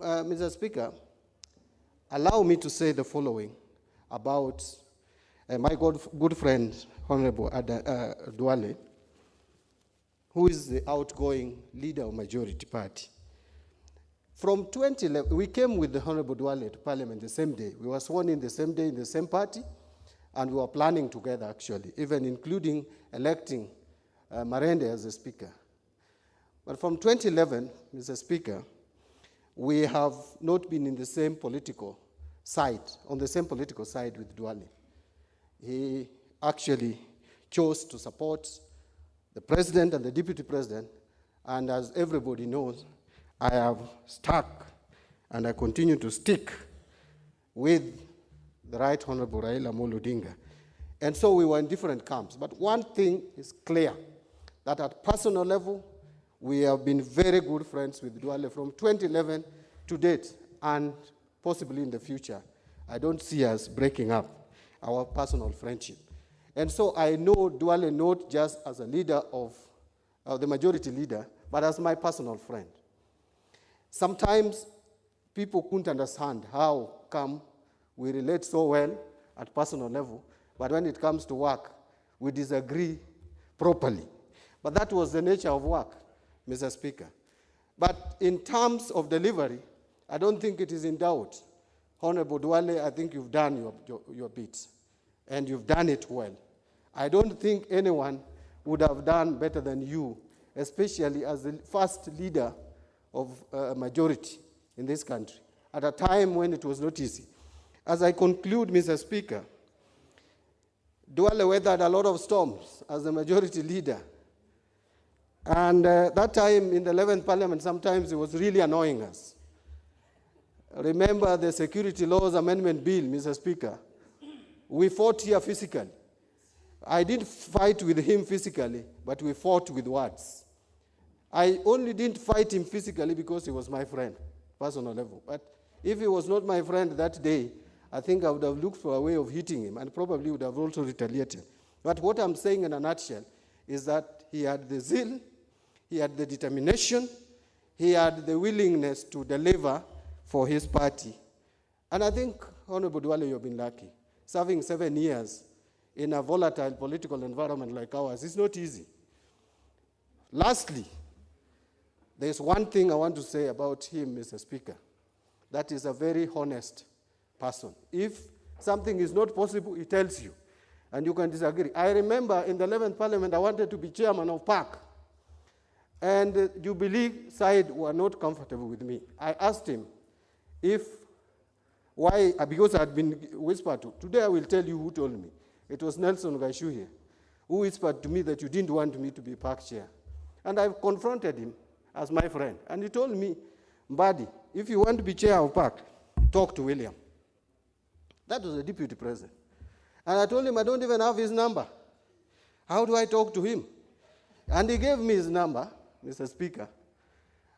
Mr. Speaker, allow me to say the following about my good friend, Honorable Duale, who is the outgoing leader of majority party. From 2011, we came with the Honorable Duale to Parliament the same day. We were sworn in the same day in the same party, and we were planning together, actually, even including electing Marende as the Speaker. But from 2011, Mr. Speaker, we have not been in the same political side, on the same political side with Duale. He actually chose to support the president and the deputy president, and as everybody knows, I have stuck and I continue to stick with the Right Honorable Raila Amolo Odinga. And so we were in different camps. But one thing is clear, that at personal level, we have been very good friends with Duale from 2011 to date, and possibly in the future. I don't see us breaking up our personal friendship. And so I know Duale not just as a leader of the majority leader, but as my personal friend. Sometimes people couldn't understand how come we relate so well at personal level, but when it comes to work, we disagree properly. But that was the nature of work, Mr. Speaker. But in terms of delivery, I don't think it is in doubt. Honorable Duale, I think you've done your bit, and you've done it well. I don't think anyone would have done better than you, especially as the first leader of a majority in this country, at a time when it was not easy. As I conclude, Mr. Speaker, Duale weathered a lot of storms as the majority leader. And that time in the 11th Parliament, sometimes it was really annoying us. Remember the Security Laws Amendment Bill, Mr. Speaker. We fought here physically. I didn't fight with him physically, but we fought with words. I only didn't fight him physically because he was my friend, personal level. But if he was not my friend that day, I think I would have looked for a way of hitting him and probably would have also retaliated. But what I'm saying in a nutshell is that he had the zeal, he had the determination, he had the willingness to deliver for his party. And I think, Honorable Duale, you've been lucky. Serving 7 years in a volatile political environment like ours is not easy. Lastly, there's one thing I want to say about him, Mr. Speaker. That is a very honest person. If something is not possible, he tells you, and you can disagree. I remember in the 11th Parliament, I wanted to be chairman of PAC, and the Jubilee side were not comfortable with me. I asked him why, because I had been whispered to. Today I will tell you who told me. It was Nelson Gaishuhe, who whispered to me that you didn't want me to be PAC chair. And I confronted him as my friend. And he told me, Mbadi, if you want to be chair of PAC, talk to William. That was the deputy president. And I told him I don't even have his number. How do I talk to him? And he gave me his number, Mr. Speaker.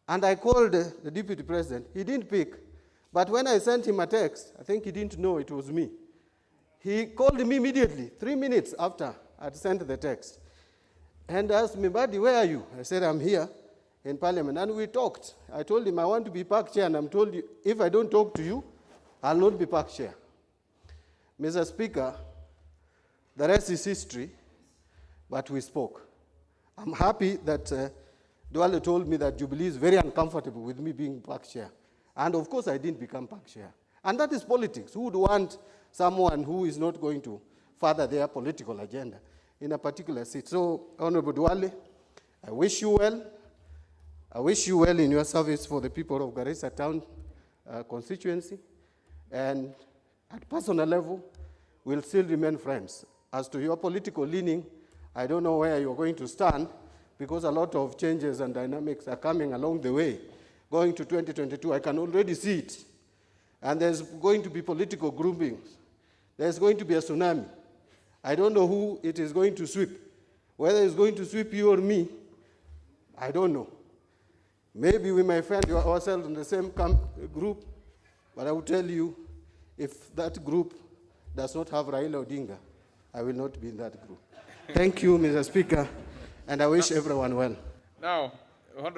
And I called the deputy president. He didn't pick. But when I sent him a text, I think he didn't know it was me. He called me immediately, 3 minutes after I'd sent the text, and asked me, Mbadi, where are you? I said, I'm here in Parliament. And we talked. I told him I want to be PAC chair, and I'm told you, if I don't talk to you, I'll not be PAC chair. Mr. Speaker, the rest is history, but we spoke. I'm happy that Duale told me that Jubilee is very uncomfortable with me being PAC chair. And of course, I didn't become PAC chair. And that is politics. Who would want someone who is not going to further their political agenda in a particular seat? So, Honorable Duale, I wish you well. I wish you well in your service for the people of Garissa Town constituency. And at personal level, we'll still remain friends. As to your political leaning, I don't know where you're going to stand, because a lot of changes and dynamics are coming along the way. Going to 2022, I can already see it. And there's going to be political groupings. There's going to be a tsunami. I don't know who it is going to sweep. Whether it's going to sweep you or me, I don't know. Maybe we might find ourselves in the same group, but I will tell you, if that group does not have Raila Odinga, I will not be in that group. Thank you, Mr. Speaker, and I wish everyone well. Now, Hon